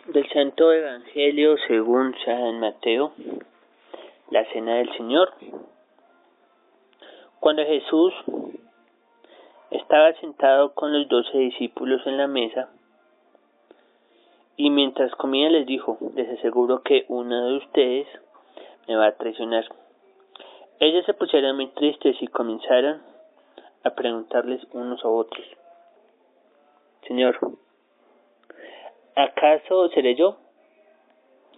Del Santo Evangelio según San Mateo, la Cena del Señor. Cuando Jesús estaba sentado con los 12 discípulos en la mesa, y mientras comía les dijo: les aseguro que uno de ustedes me va a traicionar. Ellos se pusieron muy tristes y comenzaron a preguntarles unos a otros: Señor, ¿acaso seré yo?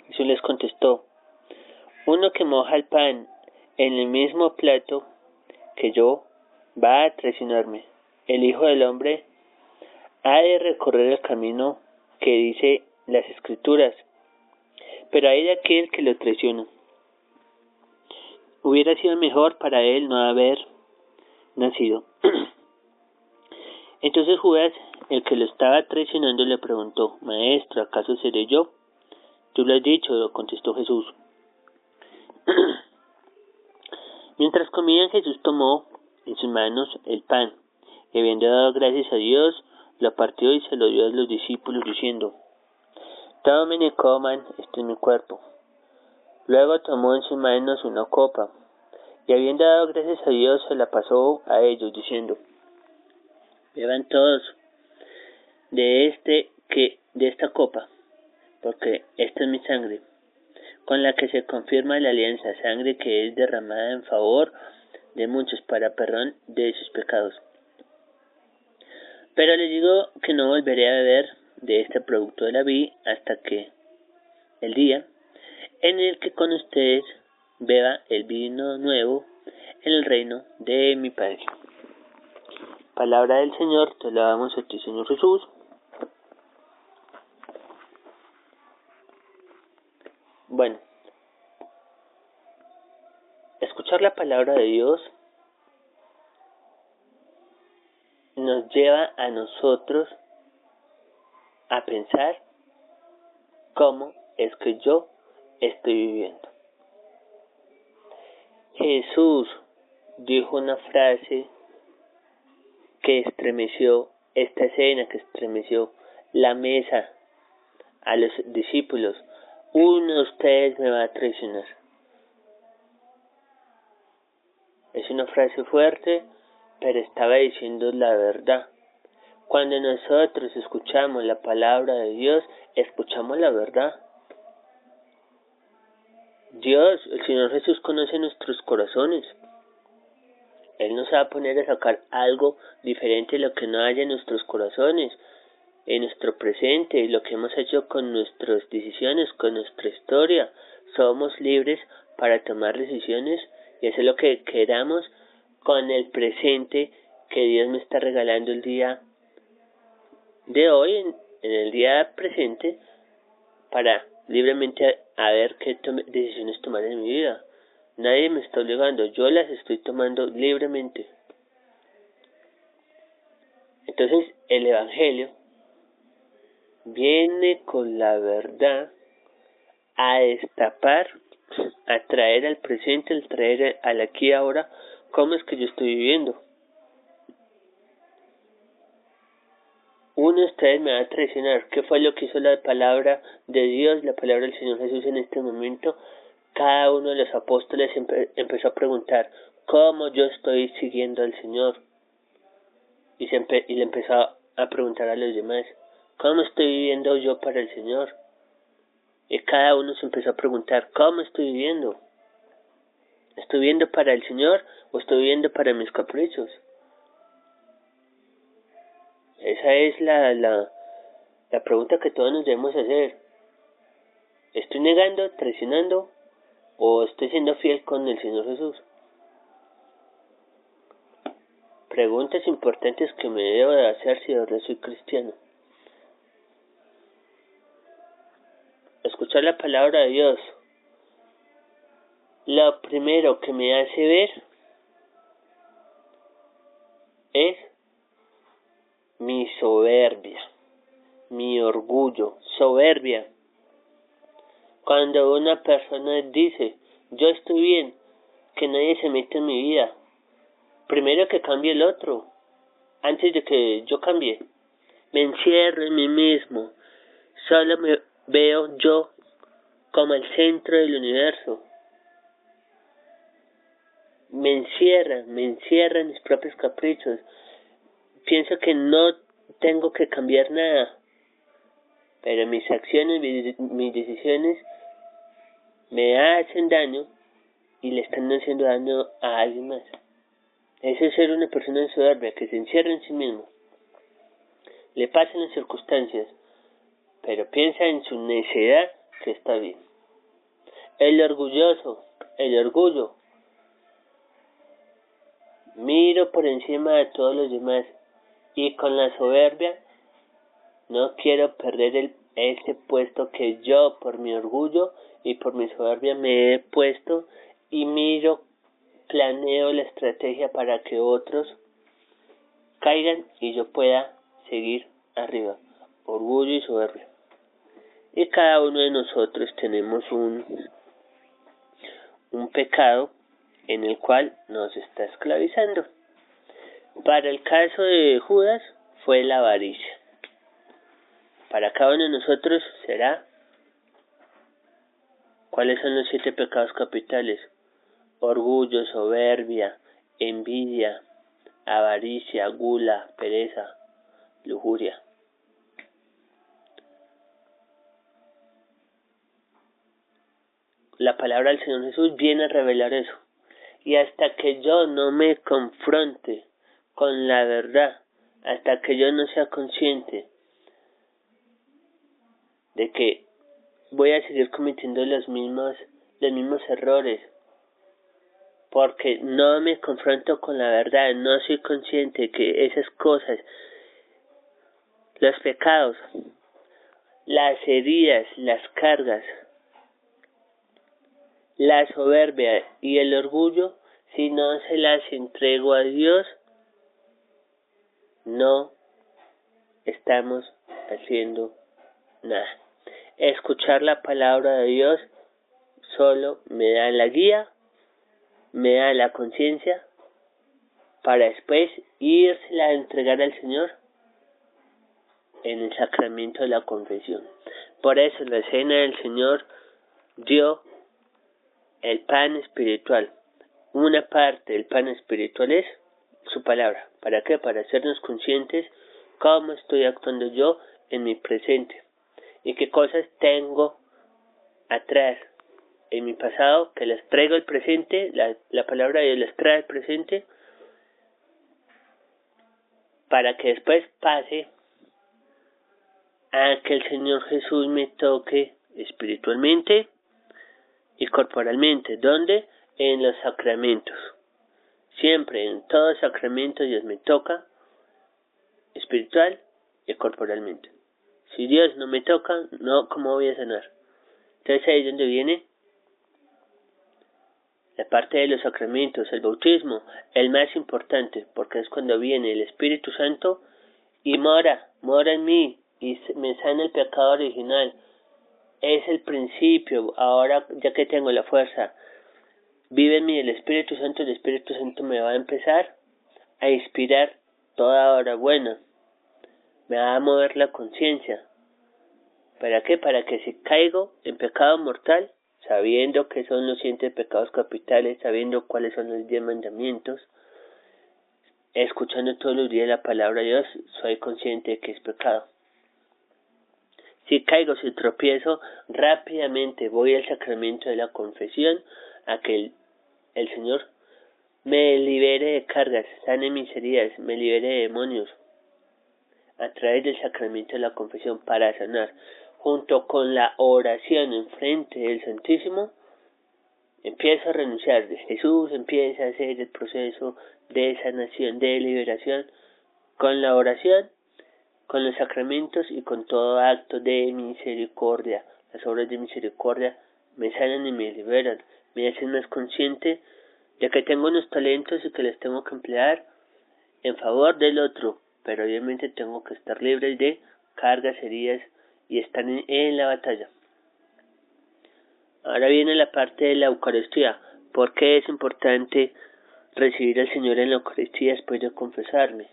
Jesús les contestó: uno que moja el pan en el mismo plato que yo va a traicionarme. El Hijo del Hombre ha de recorrer el camino que dice las Escrituras, pero hay de aquel que lo traiciona. Hubiera sido mejor para él no haber nacido. Entonces Judas, el que lo estaba traicionando, le preguntó: Maestro, ¿acaso seré yo? Tú lo has dicho, contestó Jesús. Mientras comían, Jesús tomó en sus manos el pan, y habiendo dado gracias a Dios, lo partió y se lo dio a los discípulos, diciendo: tomen y coman, este es mi cuerpo. Luego tomó en sus manos una copa, y habiendo dado gracias a Dios, se la pasó a ellos, diciendo: beban todos de esta copa, porque esta es mi sangre, con la que se confirma la alianza, sangre que es derramada en favor de muchos para perdón de sus pecados. Pero les digo que no volveré a beber de este producto de la vid hasta que el día en el que con ustedes beba el vino nuevo en el reino de mi Padre. Palabra del Señor, te alabamos a ti, Señor Jesús. Bueno, escuchar la palabra de Dios nos lleva a nosotros a pensar cómo es que yo estoy viviendo. Jesús dijo una frase que estremeció esta escena, que estremeció la mesa a los discípulos: uno de ustedes me va a traicionar. Es una frase fuerte, pero estaba diciendo la verdad. Cuando nosotros escuchamos la palabra de Dios, escuchamos la verdad. Dios, el Señor Jesús, conoce nuestros corazones. Él nos va a poner a sacar algo diferente de lo que no haya en nuestros corazones, en nuestro presente, lo que hemos hecho con nuestras decisiones, con nuestra historia. Somos libres para tomar decisiones y hacer lo que queramos con el presente que Dios me está regalando el día de hoy, en el día presente, para libremente a ver qué decisiones tomar en mi vida. Nadie me está obligando, yo las estoy tomando libremente. Entonces el Evangelio viene con la verdad a destapar, a traer al presente, a traer al aquí y ahora, cómo es que yo estoy viviendo. Uno de ustedes me va a traicionar. ¿Qué fue lo que hizo la palabra de Dios, la palabra del Señor Jesús en este momento? Cada uno de los apóstoles empezó a preguntar: ¿cómo yo estoy siguiendo al Señor? Y le empezó a preguntar a los demás: ¿cómo estoy viviendo yo para el Señor? Y cada uno se empezó a preguntar: ¿cómo estoy viviendo? ¿Estoy viviendo para el Señor o estoy viviendo para mis caprichos? Esa es la pregunta que todos nos debemos hacer. ¿Estoy negando, traicionando, o estoy siendo fiel con el Señor Jesús? Preguntas importantes que me debo de hacer si ahora soy cristiano. Escuchar la palabra de Dios, lo primero que me hace ver es mi soberbia, mi orgullo, soberbia. Cuando una persona dice: yo estoy bien, que nadie se meta en mi vida, primero que cambie el otro, antes de que yo cambie. Me encierro en mí mismo, solo me veo yo como el centro del universo. Me encierra en mis propios caprichos. Pienso que no tengo que cambiar nada, pero mis acciones, mis decisiones me hacen daño y le están haciendo daño a alguien más. Eso es ser una persona soberbia que se encierra en sí mismo. Le pasan las circunstancias, pero piensa en su necedad que está bien. El orgullo. Miro por encima de todos los demás y con la soberbia no quiero perder ese puesto que yo por mi orgullo y por mi soberbia me he puesto y planeo la estrategia para que otros caigan y yo pueda seguir arriba. Orgullo y soberbia. Y cada uno de nosotros tenemos un pecado en el cual nos está esclavizando. Para el caso de Judas fue la avaricia. Para cada uno de nosotros será ¿cuáles son los 7 pecados capitales? Orgullo, soberbia, envidia, avaricia, gula, pereza, lujuria. La palabra del Señor Jesús viene a revelar eso. Y hasta que yo no me confronte con la verdad, hasta que yo no sea consciente de que voy a seguir cometiendo los mismos errores, porque no me confronto con la verdad, no soy consciente que esas cosas, los pecados, las heridas, las cargas, la soberbia y el orgullo, si no se las entrego a Dios, no estamos haciendo nada. Escuchar la palabra de Dios solo me da la guía, me da la conciencia para después írsela a entregar al Señor en el sacramento de la confesión. Por eso en la cena del Señor dio el pan espiritual. Una parte del pan espiritual es su palabra. ¿Para qué? Para hacernos conscientes cómo estoy actuando yo en mi presente y qué cosas tengo atrás en mi pasado que las traigo al presente. La palabra de Dios las trae al presente para que después pase a que el Señor Jesús me toque espiritualmente y corporalmente. ¿Dónde? En los sacramentos. Siempre, en todo sacramento Dios me toca espiritual y corporalmente. Si Dios no me toca, no, ¿cómo voy a sanar? Entonces ahí es donde viene la parte de los sacramentos, el bautismo, el más importante, porque es cuando viene el Espíritu Santo y mora en mí y me sana el pecado original. Es el principio. Ahora, ya que tengo la fuerza, vive en mí el Espíritu Santo me va a empezar a inspirar toda hora buena. Me va a mover la conciencia. ¿Para qué? Para que si caigo en pecado mortal, sabiendo que son los 7 pecados capitales, sabiendo cuáles son los 10 mandamientos, escuchando todos los días la palabra de Dios, soy consciente de que es pecado. Si caigo, si tropiezo, rápidamente voy al sacramento de la confesión a que el Señor me libere de cargas, sane mis heridas, me libere de demonios a través del sacramento de la confesión para sanar. Junto con la oración en frente del Santísimo, empiezo a renunciar. Jesús empieza a hacer el proceso de sanación, de liberación, con la oración, con los sacramentos y con todo acto de misericordia. Las obras de misericordia me sanan y me liberan, me hacen más consciente de que tengo unos talentos y que los tengo que emplear en favor del otro, pero obviamente tengo que estar libre de cargas, heridas y estar en la batalla. Ahora viene la parte de la Eucaristía. ¿Por qué es importante recibir al Señor en la Eucaristía después de confesarme?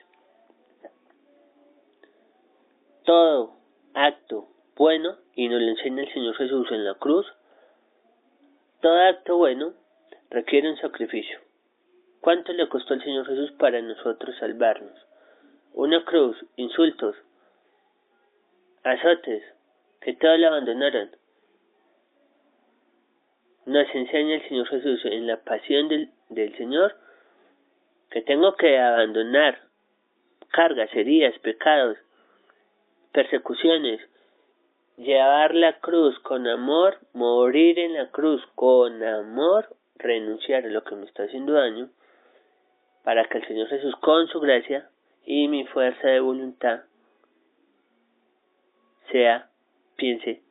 Todo acto bueno y nos lo enseña el Señor Jesús en la cruz, todo acto bueno requiere un sacrificio. ¿Cuánto le costó al Señor Jesús para nosotros salvarnos? Una cruz, insultos, azotes, que todos lo abandonaron. Nos enseña el Señor Jesús en la pasión del Señor que tengo que abandonar cargas, heridas, pecados, persecuciones, llevar la cruz con amor, morir en la cruz con amor, renunciar a lo que me está haciendo daño, para que el Señor Jesús con su gracia y mi fuerza de voluntad piense,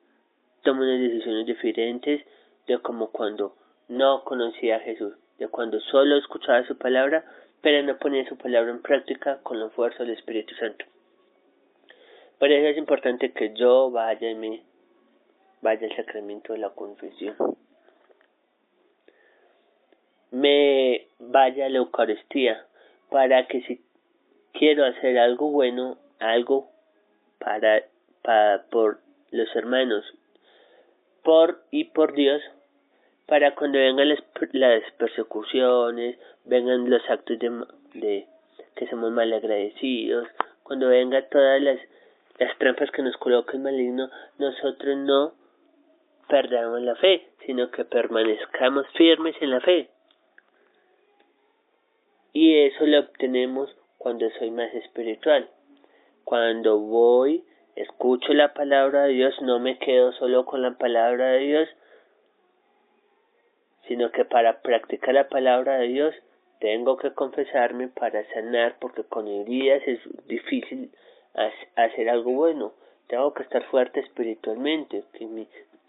tome unas decisiones diferentes de como cuando no conocía a Jesús, de cuando solo escuchaba su palabra, pero no ponía su palabra en práctica con la fuerza del Espíritu Santo. Por eso es importante que yo vaya al sacramento de la confesión, me vaya a la Eucaristía, para que si quiero hacer algo bueno, algo por los hermanos, por Dios, para cuando vengan las persecuciones, vengan los actos de que somos malagradecidos, cuando vengan todas las trampas que nos coloca el maligno, nosotros no perdamos la fe, sino que permanezcamos firmes en la fe. Y eso lo obtenemos cuando soy más espiritual. Cuando voy, escucho la palabra de Dios, no me quedo solo con la palabra de Dios, sino que para practicar la palabra de Dios tengo que confesarme para sanar, porque con heridas es difícil hacer algo bueno. Tengo que estar fuerte espiritualmente,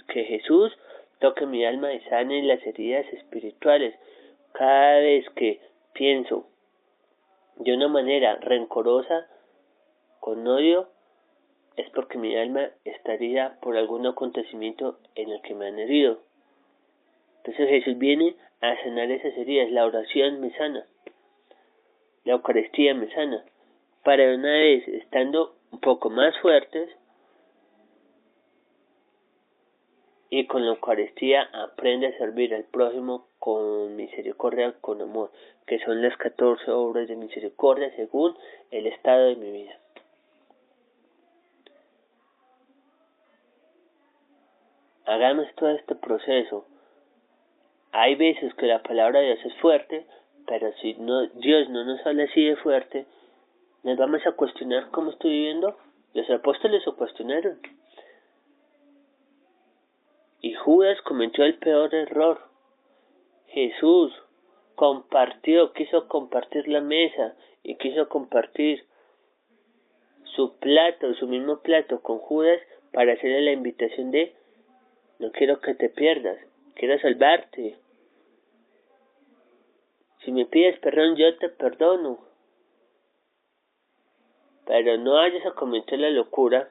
que Jesús toque mi alma y sane las heridas espirituales. Cada vez que pienso de una manera rencorosa, con odio, es porque mi alma estaría por algún acontecimiento en el que me han herido. Entonces Jesús viene a sanar esas heridas. La oración me sana, la Eucaristía me sana, para una vez estando un poco más fuertes, y con la Eucaristía aprende a servir al prójimo con misericordia, con amor, que son las 14 obras de misericordia según el estado de mi vida. Hagamos todo este proceso. Hay veces que la palabra de Dios es fuerte, pero si Dios no nos habla así de fuerte, nos vamos a cuestionar cómo estoy viviendo. Los apóstoles se cuestionaron. Y Judas cometió el peor error. Jesús quiso compartir la mesa y quiso compartir su mismo plato con Judas para hacerle la invitación de: no quiero que te pierdas, quiero salvarte. Si me pides perdón, yo te perdono. Pero no vayas a cometer la locura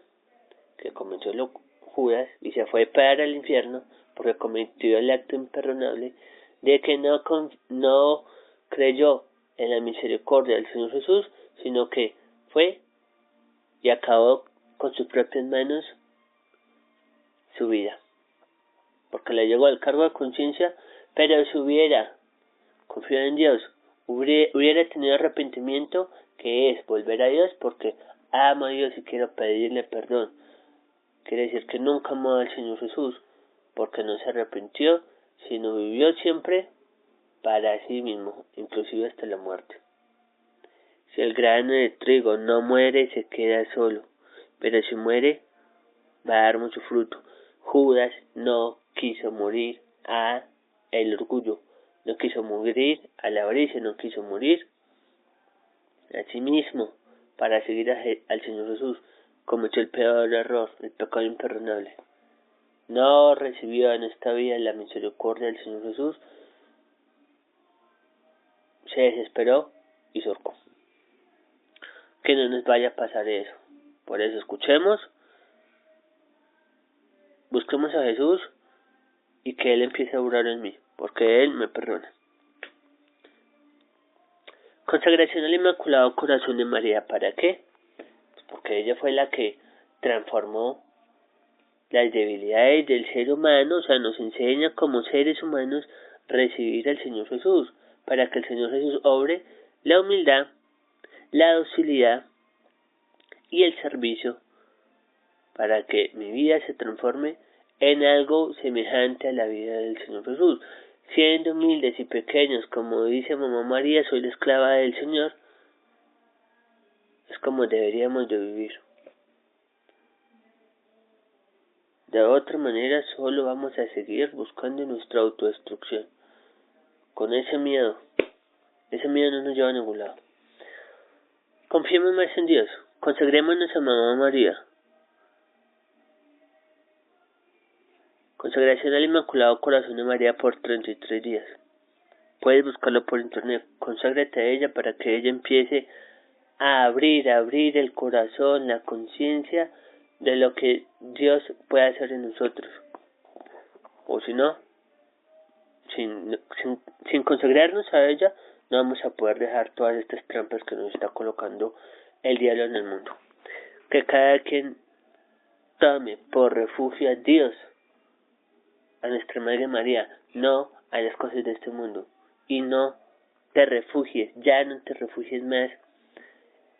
que cometió Judas y se fue para el infierno porque cometió el acto imperdonable de que no creyó en la misericordia del Señor Jesús, sino que fue y acabó con sus propias manos su vida, porque le llegó al cargo de conciencia. Pero si hubiera confiado en Dios, hubiera tenido arrepentimiento, que es volver a Dios, porque amo a Dios y quiero pedirle perdón. Quiere decir que nunca amó al Señor Jesús, porque no se arrepintió, sino vivió siempre para sí mismo, inclusive hasta la muerte. Si el grano de trigo no muere, se queda solo, pero si muere, va a dar mucho fruto. Judas no quiso morir a el orgullo, no quiso morir a la avaricia, no quiso morir a sí mismo para seguir al Señor Jesús. Cometió el peor error, el pecado imperdonable. No recibió en esta vida la misericordia del Señor Jesús, se desesperó y se ahorcó. Que no nos vaya a pasar eso. Por eso escuchemos, busquemos a Jesús y que Él empiece a obrar en mí, porque Él me perdona. Consagración al Inmaculado Corazón de María, ¿para qué? Porque ella fue la que transformó las debilidades del ser humano, o sea, nos enseña como seres humanos recibir al Señor Jesús, para que el Señor Jesús obre la humildad, la docilidad y el servicio, para que mi vida se transforme en algo semejante a la vida del Señor Jesús. Siendo humildes y pequeños, como dice Mamá María, soy la esclava del Señor, es como deberíamos de vivir. De otra manera, solo vamos a seguir buscando nuestra autodestrucción. Con ese miedo no nos lleva a ningún lado. Confiemos más en Dios, consagrémonos a Mamá María. Consagración al Inmaculado Corazón de María por 33 días. Puedes buscarlo por internet. Conságrate a ella para que ella empiece a abrir el corazón, la conciencia de lo que Dios puede hacer en nosotros. O si no, sin consagrarnos a ella, no vamos a poder dejar todas estas trampas que nos está colocando el diablo en el mundo. Que cada quien tome por refugio a Dios, a nuestra Madre María, no a las cosas de este mundo. Y no te refugies, ya no te refugies más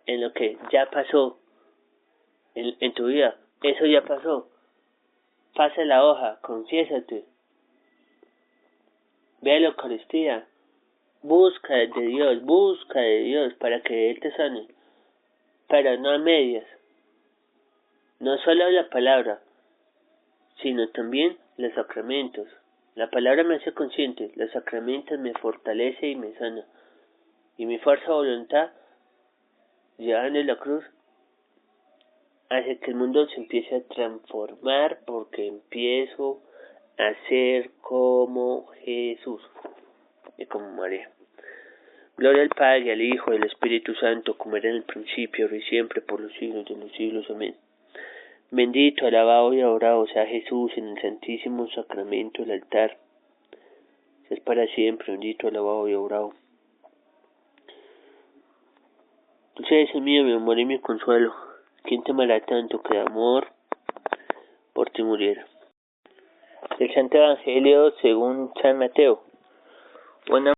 en lo que ya pasó en tu vida. Eso ya pasó. Pasa la hoja, confiésate. Ve a la Eucaristía. Busca de Dios para que Él te sane. Pero no a medias. No solo la palabra, sino también los sacramentos. La palabra me hace consciente, los sacramentos me fortalece y me sana. Y mi fuerza de voluntad, llevando la cruz, hace que el mundo se empiece a transformar porque empiezo a ser como Jesús y como María. Gloria al Padre, al Hijo y al Espíritu Santo, como era en el principio, ahora y siempre, por los siglos de los siglos. Amén. Bendito, alabado y adorado sea Jesús en el Santísimo Sacramento del altar. Es para siempre, bendito, alabado y adorado. Tú seas el mío, mi amor y mi consuelo. ¿Quién te amará tanto que de amor por ti muriera? El Santo Evangelio según San Mateo. Una